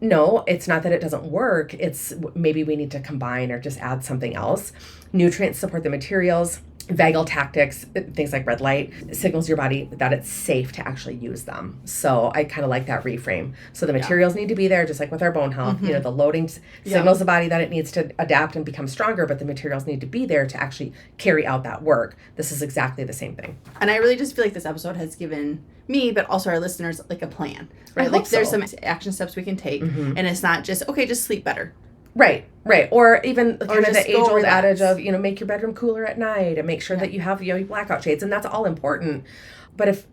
Speaker 1: No, it's not that it doesn't work. It's maybe we need to combine or just add something else. Nutrients support the materials. Vagal tactics, things like red light, signals your body that it's safe to actually use them. So I kind of like that reframe. So the materials need to be there, just like with our bone health. You know, the loading signals the body that it needs to adapt and become stronger, but the materials need to be there to actually carry out that work. This is exactly the same thing.
Speaker 2: And I really just feel like this episode has given me, but also our listeners, like a plan, right? Like there's some action steps we can take, and it's not just, okay, just sleep better.
Speaker 1: Right. Or even kind of the age-old adage of, you know, make your bedroom cooler at night and make sure that you have, you know, blackout shades, and that's all important. But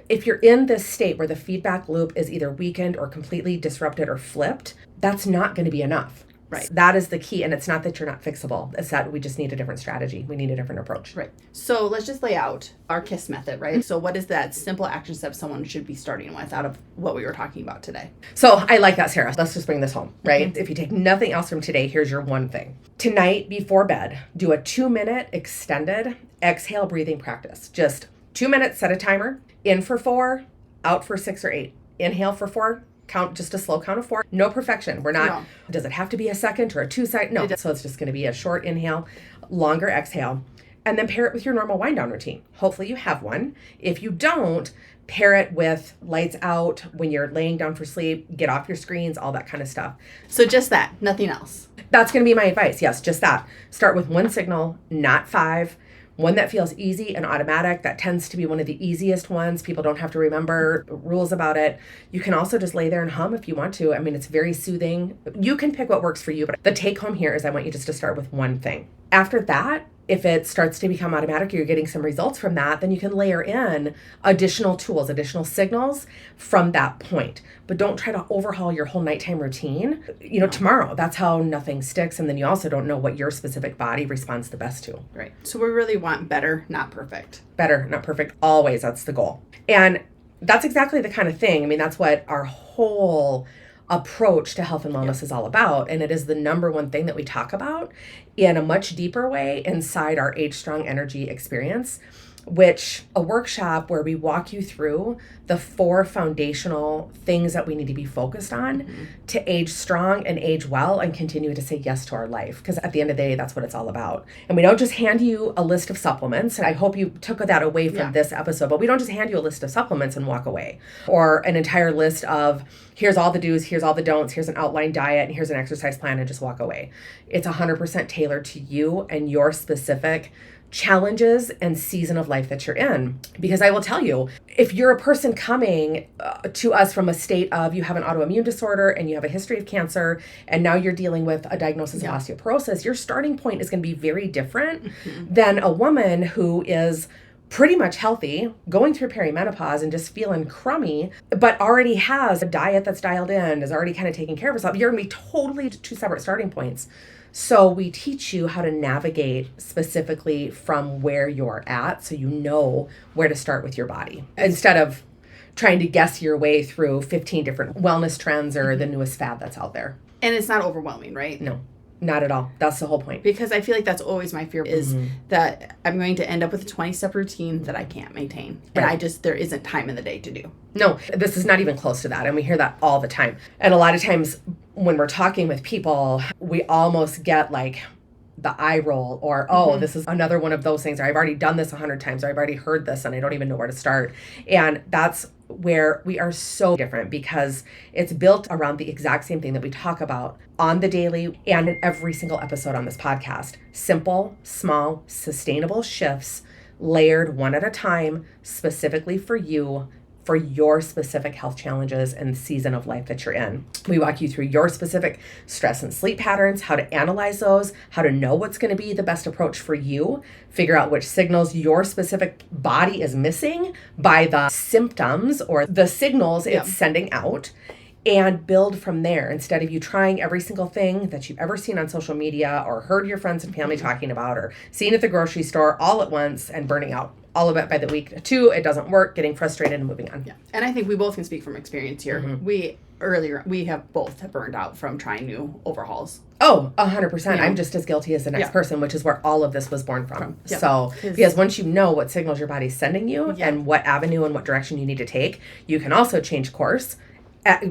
Speaker 1: if you're in this state where the feedback loop is either weakened or completely disrupted or flipped, that's not going to be enough.
Speaker 2: Right.
Speaker 1: That is the key. And it's not that you're not fixable. It's that we just need a different strategy. We need a different approach.
Speaker 2: Right. So let's just lay out our KISS method, right? So what is that simple action step someone should be starting with out of what we were talking about today?
Speaker 1: So I like that, Sarah. Let's just bring this home, right? If you take nothing else from today, here's your one thing. Tonight, before bed, do a 2-minute extended exhale breathing practice. Just 2 minutes, set a timer. In for 4, out for 6 or 8. Inhale for 4. Count, just a slow count of 4. No perfection. We're not, does it have to be a second or a 2 second? No. So it's just going to be a short inhale, longer exhale, and then pair it with your normal wind down routine. Hopefully you have one. If you don't, pair it with lights out when you're laying down for sleep, get off your screens, all that kind of stuff.
Speaker 2: So just that, nothing else.
Speaker 1: That's going to be my advice. Yes, just that. Start with 1 signal, not 5. One that feels easy and automatic. That tends to be one of the easiest ones. People don't have to remember rules about it. You can also just lay there and hum if you want to. I mean, it's very soothing. You can pick what works for you, but the take home here is I want you just to start with one thing. After that, if it starts to become automatic or you're getting some results from that, then you can layer in additional tools, additional signals from that point. But don't try to overhaul your whole nighttime routine, you know, tomorrow. That's how nothing sticks. And then you also don't know what your specific body responds the best to.
Speaker 2: Right. So we really want better, not perfect.
Speaker 1: Better, not perfect. Always. That's the goal. And that's exactly the kind of thing. I mean, that's what our whole approach to health and wellness is all about. And it is the number one thing that we talk about in a much deeper way inside our Age Strong Energy experience, which a workshop where we walk you through the 4 foundational things that we need to be focused on to age strong and age well and continue to say yes to our life. Because at the end of the day, that's what it's all about. And we don't just hand you a list of supplements. And I hope you took that away from this episode, but we don't just hand you a list of supplements and walk away, or an entire list of here's all the do's, here's all the don'ts, here's an outline diet, and here's an exercise plan, and just walk away. It's 100% tailored to you and your specific challenges and season of life that you're in. Because I will tell you, if you're a person coming to us from a state of you have an autoimmune disorder and you have a history of cancer and now you're dealing with a diagnosis of osteoporosis, your starting point is going to be very different than a woman who is pretty much healthy, going through perimenopause and just feeling crummy, but already has a diet that's dialed in, is already kind of taking care of herself. You're going to be totally 2 separate starting points. So we teach you how to navigate specifically from where you're at so you know where to start with your body instead of trying to guess your way through 15 different wellness trends or the newest fad that's out there.
Speaker 2: And it's not overwhelming, right?
Speaker 1: No. Not at all. That's the whole point.
Speaker 2: Because I feel like that's always my fear is that I'm going to end up with a 20-step routine that I can't maintain. And there isn't time in the day to do.
Speaker 1: No, this is not even close to that. And we hear that all the time. And a lot of times when we're talking with people, we almost get like the eye roll or, this is another one of those things, or I've already done this 100 times, or I've already heard this and I don't even know where to start. And that's where we are so different because it's built around the exact same thing that we talk about on the daily and in every single episode on this podcast. Simple, small, sustainable shifts layered one at a time, specifically for you, for your specific health challenges and season of life that you're in. We walk you through your specific stress and sleep patterns, how to analyze those, how to know what's going to be the best approach for you, figure out which signals your specific body is missing by the symptoms or the signals it's sending out, and build from there instead of you trying every single thing that you've ever seen on social media or heard your friends and family talking about or seen at the grocery store all at once and burning out all of it by the week 2. It doesn't work, getting frustrated and moving on.
Speaker 2: Yeah. And I think we both can speak from experience here. We have both burned out from trying new overhauls.
Speaker 1: Oh, 100%. I'm just as guilty as the next person, which is where all of this was born from. So, because once you know what signals your body's sending you and what avenue and what direction you need to take, you can also change course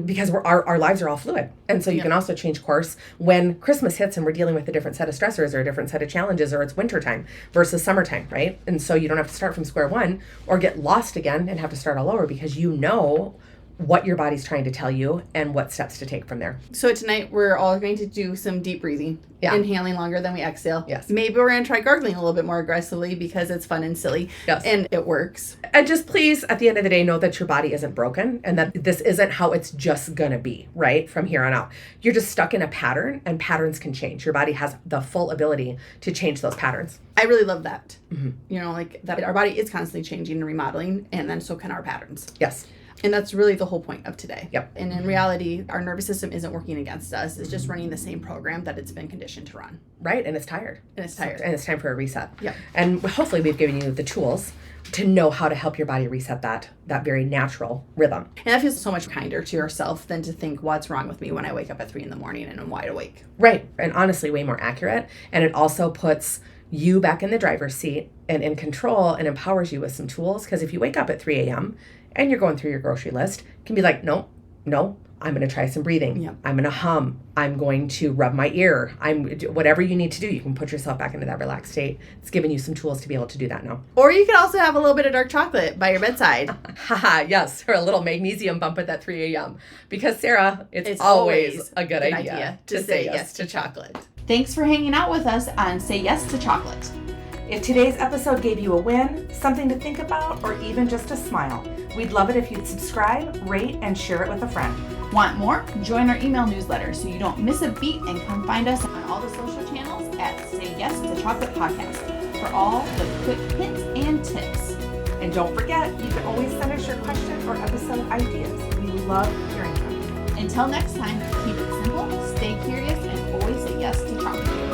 Speaker 1: because our lives are all fluid. And so you can also change course when Christmas hits and we're dealing with a different set of stressors or a different set of challenges, or it's wintertime versus summertime, right? And so you don't have to start from square one or get lost again and have to start all over, because you know what your body's trying to tell you and what steps to take from there.
Speaker 2: So tonight we're all going to do some deep breathing, inhaling longer than we exhale.
Speaker 1: Yes.
Speaker 2: Maybe we're going to try gargling a little bit more aggressively because it's fun and silly.
Speaker 1: Yes.
Speaker 2: And it works.
Speaker 1: And just please, at the end of the day, know that your body isn't broken and that this isn't how it's just going to be, right? From here on out. You're just stuck in a pattern, and patterns can change. Your body has the full ability to change those patterns.
Speaker 2: I really love that. Mm-hmm. You know, like that our body is constantly changing and remodeling, and then so can our patterns.
Speaker 1: Yes.
Speaker 2: And that's really the whole point of today.
Speaker 1: Yep.
Speaker 2: And in reality, our nervous system isn't working against us. It's just running the same program that it's been conditioned to run.
Speaker 1: Right. And it's tired.
Speaker 2: And it's tired.
Speaker 1: And it's time for a reset.
Speaker 2: Yeah.
Speaker 1: And hopefully we've given you the tools to know how to help your body reset that very natural rhythm.
Speaker 2: And that feels so much kinder to yourself than to think, what's wrong with me when I wake up at 3 a.m. and I'm wide awake.
Speaker 1: Right. And honestly, way more accurate. And it also puts you back in the driver's seat and in control, and empowers you with some tools. Because if you wake up at 3 a.m. and you're going through your grocery list, you can be like, no, I'm going to try some breathing.
Speaker 2: Yep.
Speaker 1: I'm going to hum. I'm going to rub my ear. Whatever you need to do, you can put yourself back into that relaxed state. It's giving you some tools to be able to do that now.
Speaker 2: Or you could also have a little bit of dark chocolate by your bedside.
Speaker 1: Haha, yes, or a little magnesium bump at that 3 a.m. Because, Sarah, it's always a good idea
Speaker 2: to say yes to chocolate.
Speaker 3: Thanks for hanging out with us on Say Yes to Chocolate.
Speaker 4: If today's episode gave you a win, something to think about, or even just a smile, we'd love it if you'd subscribe, rate, and share it with a friend.
Speaker 3: Want more? Join our email newsletter so you don't miss a beat, and come find us on all the social channels at Say Yes to Chocolate Podcast for all the quick hints and tips.
Speaker 4: And don't forget, you can always send us your questions or episode ideas. We love hearing from you.
Speaker 3: Until next time, keep it simple, stay curious, and always say yes to chocolate.